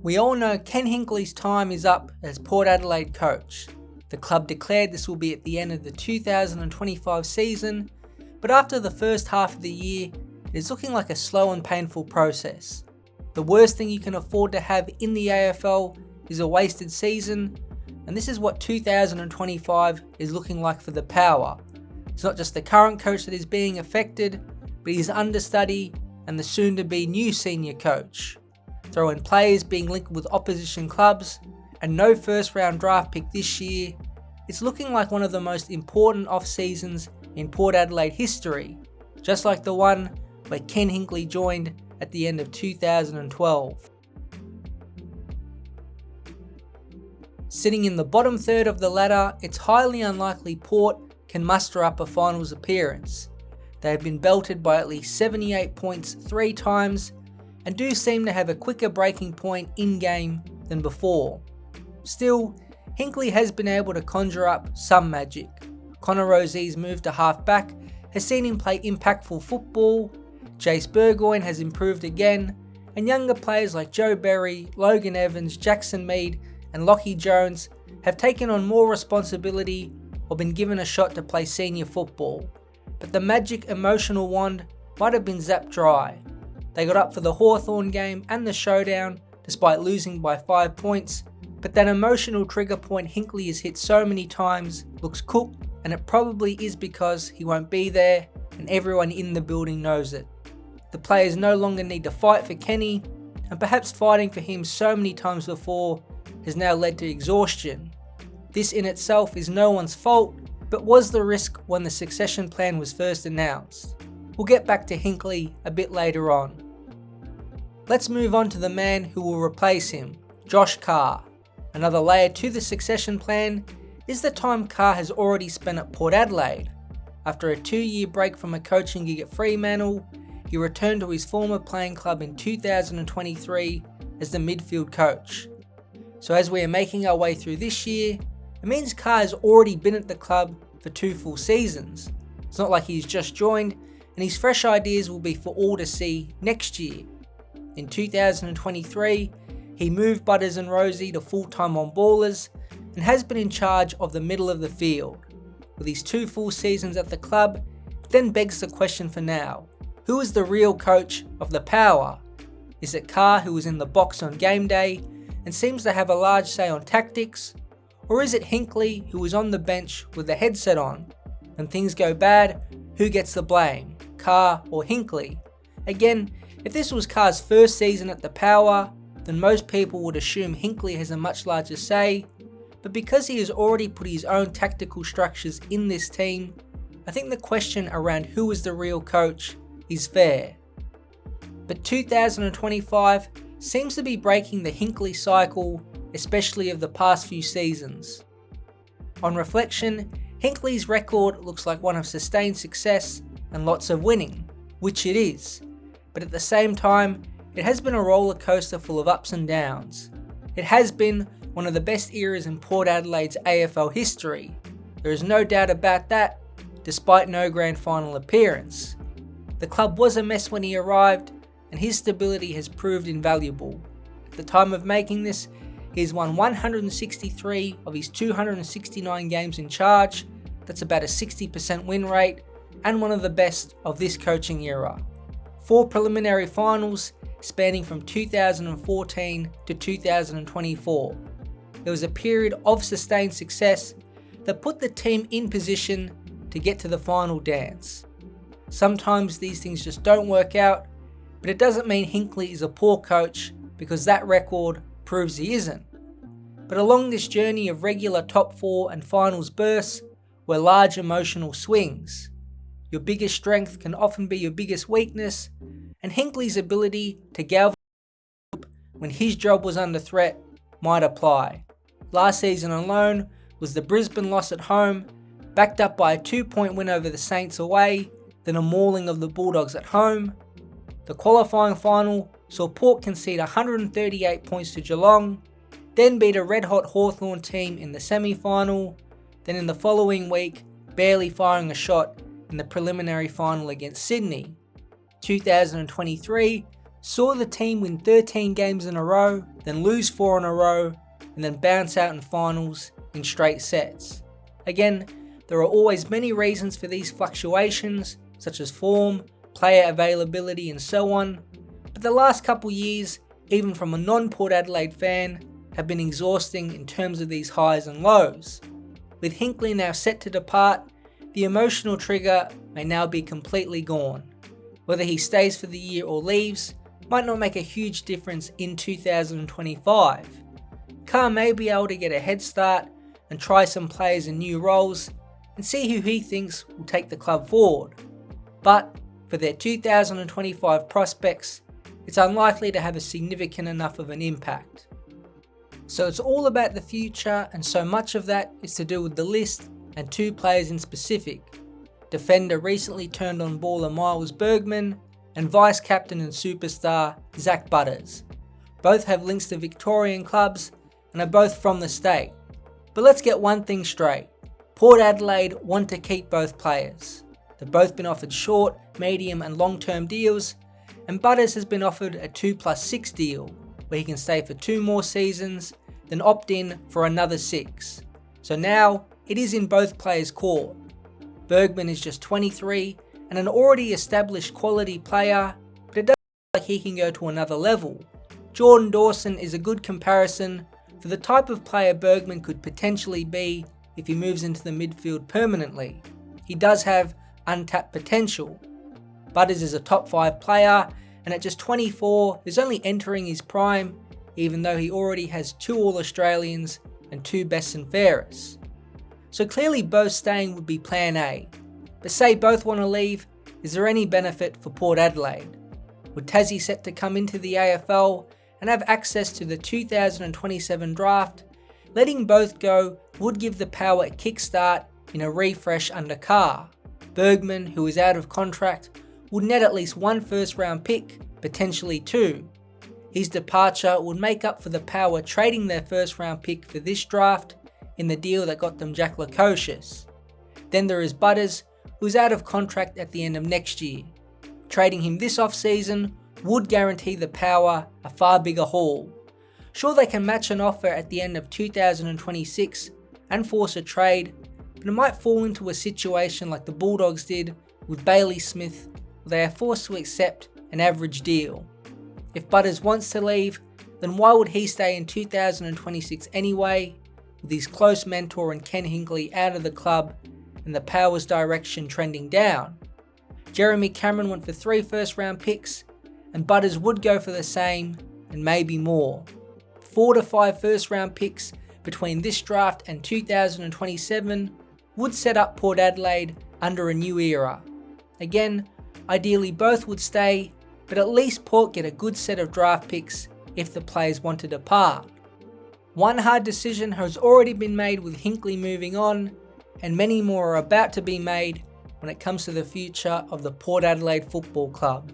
We all know Ken Hinkley's time is up as Port Adelaide coach. The club declared this will be at the end of the 2025 season, but after the first half of the year, it is looking like a slow and painful process. The worst thing you can afford to have in the AFL is a wasted season, and this is what 2025 is looking like for the Power. It's not just the current coach that is being affected, but his understudy and the soon-to-be new senior coach. Throw in players being linked with opposition clubs, and no first-round draft pick this year, it's looking like one of the most important off-seasons in Port Adelaide history, just like the one where Ken Hinkley joined at the end of 2012. Sitting in the bottom third of the ladder, it's highly unlikely Port can muster up a finals appearance. They have been belted by at least 78 points 3 times and do seem to have a quicker breaking point in-game than before. Still, Hinkley has been able to conjure up some magic. Connor Rozier's move to half-back has seen him play impactful football, Jace Burgoyne has improved again, and younger players like Joe Berry, Logan Evans, Jackson Mead and Lachie Jones have taken on more responsibility or been given a shot to play senior football. But the magic emotional wand might have been zapped dry. They got up for the Hawthorn game and the showdown despite losing by 5 points, but that emotional trigger point Hinkley has hit so many times looks cooked, and it probably is because he won't be there and everyone in the building knows it. The players no longer need to fight for Kenny, and perhaps fighting for him so many times before has now led to exhaustion. This in itself is no one's fault, but was the risk when the succession plan was first announced. We'll get back to Hinkley a bit later on. Let's move on to the man who will replace him, Josh Carr. Another layer to the succession plan is the time Carr has already spent at Port Adelaide. After a 2-year break from a coaching gig at Fremantle, he returned to his former playing club in 2023 as the midfield coach. So as we are making our way through this year, it means Carr has already been at the club for 2 full seasons. It's not like he's just joined, and his fresh ideas will be for all to see next year. In 2023, he moved Butters and Rosie to full-time on ballers and has been in charge of the middle of the field. With his 2 full seasons at the club, it then begs the question for now: who is the real coach of the Power? Is it Carr, who is in the box on game day and seems to have a large say on tactics? Or is it Hinkley, who is on the bench with the headset on? When things go bad, who gets the blame, Carr or Hinkley? Again, if this was Carr's first season at the Power, then most people would assume Hinkley has a much larger say, but because he has already put his own tactical structures in this team, I think the question around who is the real coach is fair. But 2025 seems to be breaking the Hinkley cycle, especially of the past few seasons. On reflection, Hinkley's record looks like one of sustained success and lots of winning, which it is, but at the same time, it has been a roller coaster full of ups and downs. It has been one of the best eras in Port Adelaide's AFL history. There is no doubt about that, despite no grand final appearance. The club was a mess when he arrived, and his stability has proved invaluable. At the time of making this, he has won 163 of his 269 games in charge. That's about a 60% win rate, and one of the best of this coaching era. 4 preliminary finals spanning from 2014 to 2024. There was a period of sustained success that put the team in position to get to the final dance. Sometimes these things just don't work out, but it doesn't mean Hinkley is a poor coach, because that record proves he isn't. But along this journey of regular top 4 and finals bursts were large emotional swings. Your biggest strength can often be your biggest weakness, and Hinkley's ability to galvanise when his job was under threat might apply. Last season alone was the Brisbane loss at home, backed up by a 2-point win over the Saints away, then a mauling of the Bulldogs at home. The qualifying final saw Port concede 138 points to Geelong, then beat a red-hot Hawthorn team in the semi-final, then in the following week barely firing a shot in the preliminary final against Sydney. 2023 saw the team win 13 games in a row, then lose 4 in a row, and then bounce out in finals in straight sets. Again, there are always many reasons for these fluctuations, such as form, player availability and so on, but the last couple years, even from a non-Port Adelaide fan, have been exhausting in terms of these highs and lows. With Hinkley now set to depart, the emotional trigger may now be completely gone. Whether he stays for the year or leaves might not make a huge difference in 2025. Carr may be able to get a head start and try some players in new roles and see who he thinks will take the club forward. But for their 2025 prospects, it's unlikely to have a significant enough of an impact. So it's all about the future, and so much of that is to do with the list and 2 players in specific. Defender recently turned on baller Miles Bergman and vice captain and superstar Zach Butters. Both have links to Victorian clubs and are both from the state. But let's get one thing straight. Port Adelaide want to keep both players. They've both been offered short, medium and long-term deals, and Butters has been offered a 2+6 deal where he can stay for 2 more seasons, then opt in for another 6. So now it is in both players' court. Bergman is just 23 and an already established quality player, but it doesn't look like he can go to another level. Jordan Dawson is a good comparison for the type of player Bergman could potentially be if he moves into the midfield permanently. He does have untapped potential. Butters is a top 5 player, and at just 24 is only entering his prime, even though he already has 2 All-Australians and 2 best and fairest. So clearly both staying would be plan A, but say both want to leave, is there any benefit for Port Adelaide? With Tassie set to come into the AFL and have access to the 2027 draft, letting both go would give the Power a kickstart in a refresh under Carr. Bergman, who is out of contract, would net at least 1 first-round pick, potentially 2. His departure would make up for the Power trading their first-round pick for this draft in the deal that got them Jack Lukosius. Then there is Butters, who is out of contract at the end of next year. Trading him this off-season would guarantee the Power a far bigger haul. Sure, they can match an offer at the end of 2026 and force a trade, but it might fall into a situation like the Bulldogs did with Bailey Smith, where they are forced to accept an average deal. If Butters wants to leave, then why would he stay in 2026 anyway, with his close mentor and Ken Hinkley out of the club and the Power's direction trending down? Jeremy Cameron went for 3 first-round picks, and Butters would go for the same and maybe more. 4 to 5 first-round picks between this draft and 2027 would set up Port Adelaide under a new era. Again, ideally both would stay, but at least Port get a good set of draft picks if the players want to depart. One hard decision has already been made with Hinkley moving on, and many more are about to be made when it comes to the future of the Port Adelaide Football Club.